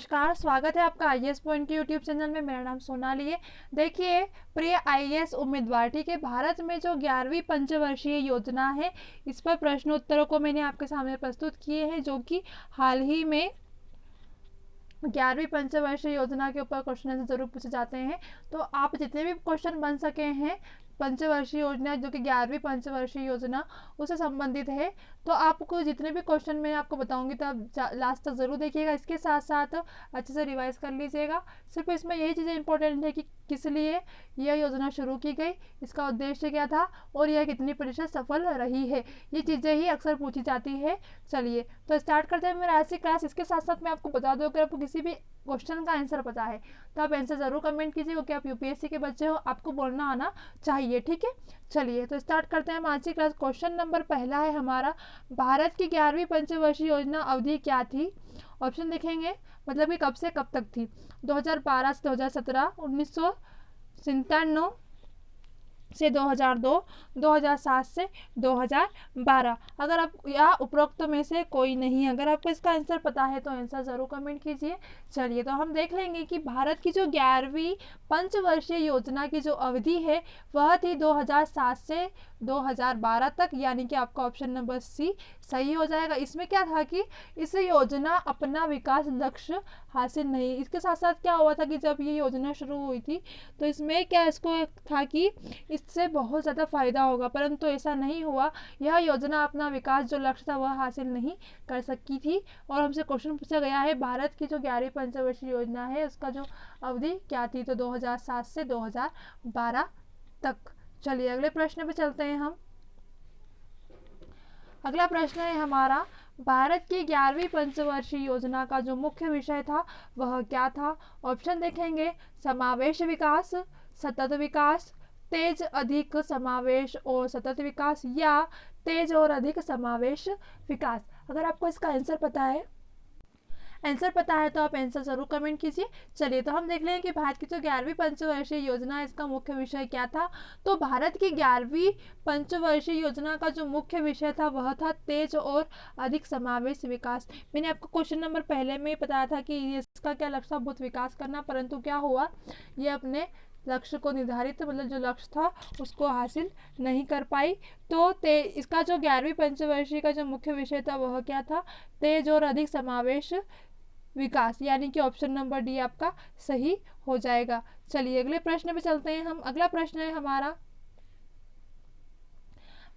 नमस्कार, स्वागत है आपका आईएएस पॉइंट के यूट्यूब चैनल में। मेरा नाम सोनाली है। देखिए प्रिय आईएएस उम्मीदवार, ठीक है, भारत में जो 11वीं पंचवर्षीय योजना है, इस पर प्रश्नोत्तरों को मैंने आपके सामने प्रस्तुत किए हैं, जो कि हाल ही में 11वीं पंचवर्षीय योजना के ऊपर क्वेश्चन जरूर पूछे जाते हैं। तो आप जितने भी क्वेश्चन बन सके हैं पंचवर्षीय योजना, जो कि 11वीं पंचवर्षीय योजना उससे संबंधित है, तो आपको जितने भी क्वेश्चन मैं आपको बताऊंगी तो आप लास्ट तक ज़रूर देखिएगा। इसके साथ साथ अच्छे से रिवाइज कर लीजिएगा। सिर्फ इसमें यही चीज़ें इंपॉर्टेंट है कि किस लिए यह योजना शुरू की गई, इसका उद्देश्य क्या था और यह कितनी प्रतिशत सफल रही है, ये चीज़ें ही अक्सर पूछी जाती है। चलिए तो स्टार्ट करते हैं मेरा आज की क्लास। इसके साथ साथ मैं आपको बता दूं, अगर आपको किसी भी क्वेश्चन का आंसर पता है तो आप आंसर जरूर कमेंट कीजिए, क्योंकि आप यूपीएससी के बच्चे हो, आपको बोलना आना चाहिए, ठीक है। चलिए तो स्टार्ट करते हैं आज की क्लास। क्वेश्चन नंबर पहला है हमारा, भारत की 11वीं पंचवर्षीय योजना अवधि क्या थी। ऑप्शन देखेंगे, मतलब कि कब से कब तक थी। 2012 से 2017, 1997 से 2002, 2007 से 2012। अगर आप या उपरोक्त में से कोई नहीं, अगर आपको इसका आंसर पता है तो आंसर ज़रूर कमेंट कीजिए। चलिए तो हम देख लेंगे कि भारत की जो 11वीं पंचवर्षीय योजना की जो अवधि है वह थी 2007 से 2012 तक, यानी कि आपका ऑप्शन नंबर सी सही हो जाएगा। इसमें क्या था कि इस योजना अपना विकास लक्ष्य हासिल नहीं, इसके साथ साथ क्या हुआ था कि जब ये योजना शुरू हुई थी तो इसमें क्या इसको था कि इससे बहुत ज़्यादा फायदा होगा, परंतु ऐसा नहीं हुआ। यह योजना अपना विकास जो लक्ष्य था वह हासिल नहीं कर सकी थी। और हमसे क्वेश्चन पूछा गया है, भारत की जो 11वीं पंचवर्षीय योजना है उसका जो अवधि क्या थी, तो 2007 से 2012 तक। चलिए अगले प्रश्न पे चलते हैं हम। अगला प्रश्न है हमारा, भारत की 11वीं पंचवर्षीय योजना का जो मुख्य विषय था वह क्या था। ऑप्शन देखेंगे, समावेश विकास, सतत विकास, तेज अधिक समावेश और सतत विकास, या तेज और अधिक समावेश विकास। अगर आपको इसका आंसर पता है तो आप आंसर जरूर कमेंट कीजिए। चलिए तो हम देख लें कि भारत की जो 11वीं पंचवर्षीय योजना है इसका मुख्य विषय क्या था। तो भारत की 11वीं पंचवर्षीय योजना का जो मुख्य विषय था वह था तेज और अधिक समावेश विकास। मैंने आपको क्वेश्चन नंबर पहले में बताया था कि इसका क्या लक्ष्य था, बहुत विकास करना, परंतु क्या हुआ, ये अपने लक्ष्य को निर्धारित, मतलब जो लक्ष्य था उसको हासिल नहीं कर पाई। तो इसका जो 11वीं पंचवर्षीय का जो मुख्य विषय था वह क्या था, तेज और अधिक समावेश विकास, यानी कि ऑप्शन नंबर डी आपका सही हो जाएगा। चलिए अगले प्रश्न पे चलते हैं हम। अगला प्रश्न है हमारा,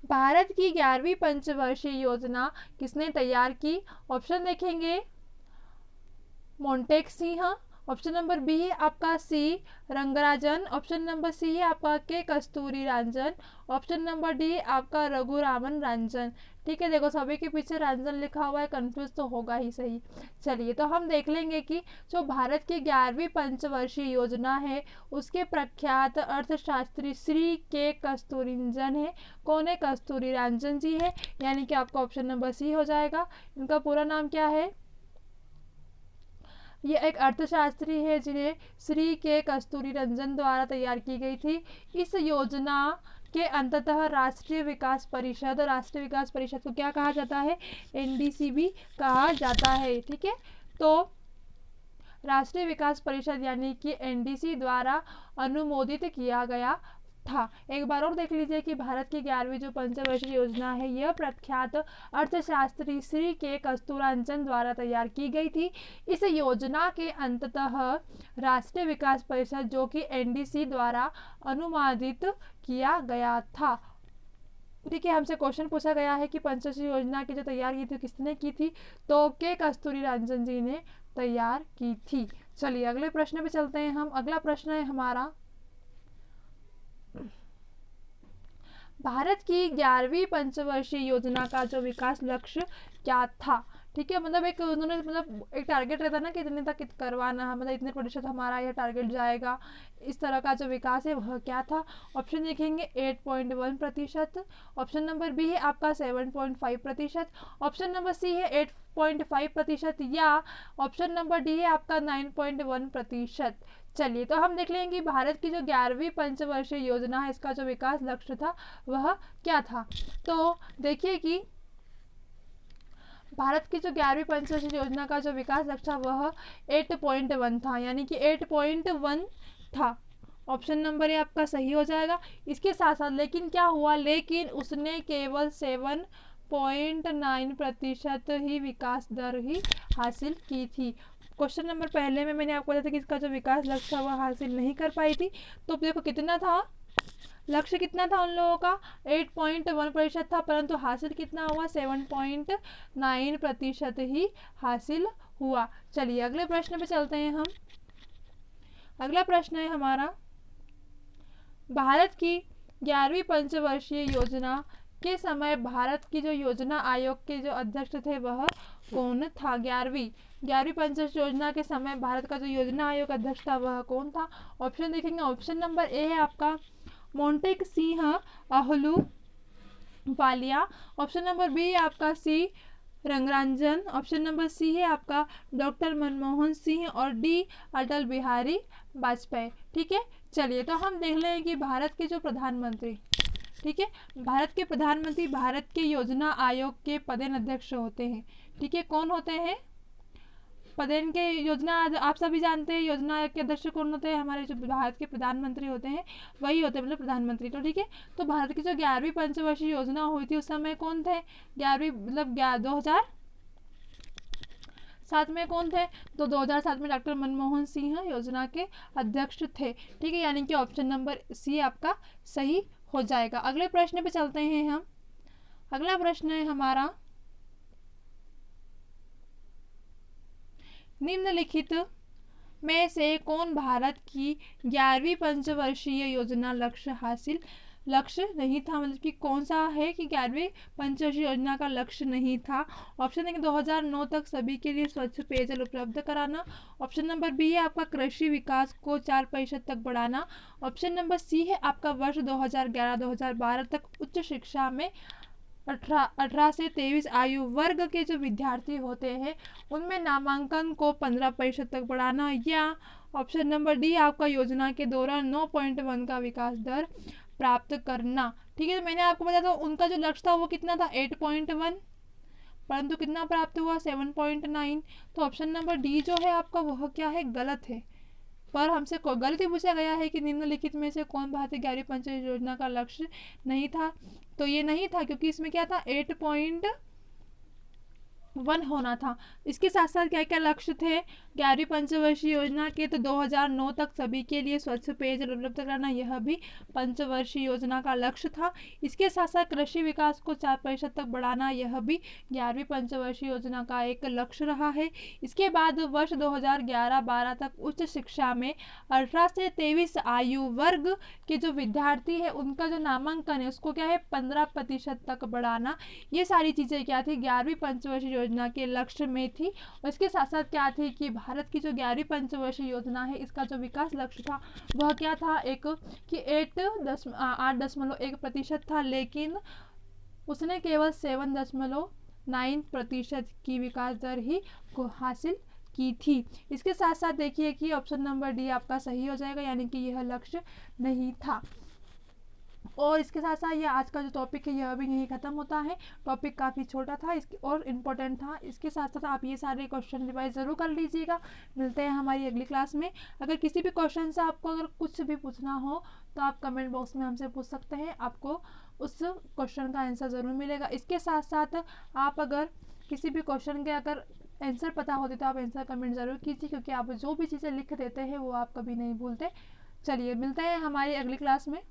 भारत की 11वीं पंचवर्षीय योजना किसने तैयार की। ऑप्शन देखेंगे, मोंटेक-सिंह, ऑप्शन नंबर बी है आपका C Rangarajan, option number C है आपका के कस्तूरी रंजन, ऑप्शन नंबर डी आपका रघुरामन रंजन। ठीक है, देखो सभी के पीछे रंजन लिखा हुआ है, कंफ्यूज तो होगा ही सही। चलिए तो हम देख लेंगे कि जो भारत की 11वीं पंचवर्षीय योजना है उसके प्रख्यात अर्थशास्त्री श्री के कस्तूरीरंजन है। कौन है, कस्तूरी रंजन जी है, यानी कि आपका ऑप्शन नंबर सी हो जाएगा। इनका पूरा नाम क्या है, ये एक अर्थशास्त्री है जिन्हें श्री के कस्तूरी रंजन द्वारा तैयार की गई थी। इस योजना के अंततः राष्ट्रीय विकास परिषद को क्या कहा जाता है, एनडीसीबी कहा जाता है। ठीक है, तो राष्ट्रीय विकास परिषद यानी कि एनडीसी द्वारा अनुमोदित किया गया था। एक बार और देख लीजिए कि भारत की 11वीं जो पंचवर्षीय योजना है यह प्रख्यात अर्थशास्त्री श्री के कस्तूररंजन द्वारा तैयार की गई थी। इस योजना के अंततः राष्ट्रीय विकास परिषद जो कि एनडीसी द्वारा अनुमोदित किया गया था। ठीक है, हमसे क्वेश्चन पूछा गया है कि पंचवर्षीय योजना की जो तैयार की थी किसने की थी, तो के कस्तूरीरंजन जी ने तैयार की थी। चलिए अगले प्रश्न पे चलते हैं हम। अगला प्रश्न है हमारा, भारत की 11वीं पंचवर्षीय योजना का जो विकास लक्ष्य क्या था। ठीक है, मतलब एक उन्होंने मतलब एक टारगेट रहता ना कि इतने तक करवाना है, मतलब इतने प्रतिशत हमारा यह टारगेट जाएगा, इस तरह का जो विकास है वह क्या था। ऑप्शन देखेंगे 8.1%, ऑप्शन नंबर बी है आपका 7.5%, ऑप्शन नंबर सी है 8.5%, या ऑप्शन नंबर डी है आपका 9.1%। चलिए तो हम देख लेंगे कि भारत की जो 11वीं पंचवर्षीय योजना है इसका जो विकास लक्ष्य था वह क्या था। तो देखिए कि भारत की जो 11वीं पंचवर्षीय योजना का जो विकास लक्ष्य था वह 8.1 था, यानी कि 8.1 था। ऑप्शन नंबर ए आपका सही हो जाएगा। इसके साथ साथ लेकिन क्या हुआ, लेकिन उसने केवल 7.9% ही विकास दर ही हासिल की थी। क्वेश्चन नंबर पहले में मैंने आपको बताया था कि इसका जो विकास लक्ष्य था वह हासिल नहीं कर पाई थी। तो देखो कितना था, लक्ष्य कितना था उन लोगों का, 8.1% था, परंतु हासिल कितना हुआ, 7.9% ही हासिल हुआ। चलिए अगले प्रश्न पे चलते हैं हम। अगला प्रश्न है हमारा, भारत की 11वीं पंचवर्षीय योजना के समय भारत की जो योजना आयोग के जो अध्यक्ष थे वह कौन था। 11वीं पंचवर्षीय योजना के समय भारत का जो योजना आयोग अध्यक्ष था वह कौन था। ऑप्शन देखेंगे, ऑप्शन नंबर ए है आपका Montek Singh Ahluwalia, option number B है आपका C Rangarajan, option number C है आपका डॉक्टर मनमोहन सिंह और डी अटल बिहारी वाजपेयी। ठीक है, चलिए तो हम देख लें कि भारत के जो प्रधानमंत्री, ठीक है, भारत के प्रधानमंत्री भारत के योजना आयोग के पदेन अध्यक्ष होते हैं। ठीक है, कौन होते हैं पदेन के योजना, आप सभी जानते हैं योजना आयोग के अध्यक्ष कौन होते हैं, हमारे जो भारत के प्रधानमंत्री होते हैं वही होते हैं, मतलब प्रधानमंत्री। तो ठीक है, तो भारत की जो 11वीं पंचवर्षीय योजना हुई थी उस समय कौन थे, 11वीं मतलब 2007 में कौन थे, तो 2007 में डॉक्टर मनमोहन सिंह योजना के अध्यक्ष थे। ठीक है, यानी कि ऑप्शन नंबर सी आपका सही हो जाएगा। अगले प्रश्न पे चलते हैं हम। अगला प्रश्न है हमारा, निम्नलिखित में से कौन भारत की 11वीं पंचवर्षीय योजना लक्ष्य नहीं था, मतलब कि कौन सा है कि 11वीं पंचवर्षीय योजना का लक्ष्य नहीं था। ऑप्शन है कि 2009 तक सभी के लिए स्वच्छ पेयजल उपलब्ध कराना, ऑप्शन नंबर बी है आपका कृषि विकास को 4% तक बढ़ाना, ऑप्शन नंबर सी है आपका वर्ष 2011-2012 तक उच्च शिक्षा में 18 से 23 आयु वर्ग के जो विद्यार्थी होते हैं उनमें नामांकन को 15% तक बढ़ाना, या ऑप्शन नंबर डी आपका योजना के दौरान 9.1 का विकास दर प्राप्त करना। ठीक है, तो मैंने आपको बताया था उनका जो लक्ष्य था वो कितना था 8.1, परंतु कितना प्राप्त हुआ 7.9। तो ऑप्शन नंबर डी जो है आपका वह क्या है, गलत है। पर हमसे गलत ही पूछा गया है कि निम्नलिखित में से कौन भारतीय 11वीं पंचवर्षीय योजना का लक्ष्य नहीं था, तो ये नहीं था क्योंकि इसमें क्या था 8.1 होना था। इसके साथ साथ क्या क्या लक्ष्य थे 11वीं पंचवर्षीय योजना के, तो 2009 तक सभी के लिए स्वच्छ पेयजल उपलब्ध कराना, यह भी पंचवर्षीय योजना का लक्ष्य था। इसके साथ साथ कृषि विकास को 4% तक बढ़ाना, यह भी 11वीं पंचवर्षीय योजना का एक लक्ष्य रहा है। इसके बाद वर्ष 2011-12 तक उच्च शिक्षा में 18 से 23 आयु वर्ग के जो विद्यार्थी है उनका जो नामांकन है उसको क्या है 15% तक बढ़ाना। ये सारी चीज़ें क्या थी 11वीं पंचवर्षीय योजना के लक्ष्य में थी। और इसके साथ साथ क्या थी कि भारत की जो 11वीं पंचवर्षीय योजना है इसका जो विकास लक्ष्य था वह क्या था, एक कि 8.1% था, लेकिन उसने केवल 7.9% की विकास दर ही को हासिल की थी। इसके साथ साथ देखिए कि ऑप्शन नंबर डी आपका सही हो जाएगा, यानी कि यह लक्ष्य नहीं था। और इसके साथ साथ ये आज का जो टॉपिक है यह भी यहीं ख़त्म होता है। टॉपिक काफ़ी छोटा था इसके और इम्पोर्टेंट था। इसके साथ साथ आप ये सारे क्वेश्चन रिवाइज ज़रूर कर लीजिएगा। मिलते हैं हमारी अगली क्लास में। अगर किसी भी क्वेश्चन से आपको अगर कुछ भी पूछना हो तो आप कमेंट बॉक्स में हमसे पूछ सकते हैं, आपको उस क्वेश्चन का आंसर ज़रूर मिलेगा। इसके साथ साथ आप अगर किसी भी क्वेश्चन के अगर आंसर पता होते तो आप आंसर कमेंट ज़रूर कीजिए, क्योंकि आप जो भी चीज़ें लिख देते हैं वो आप कभी नहीं भूलते। चलिए मिलते हैं हमारी अगली क्लास में।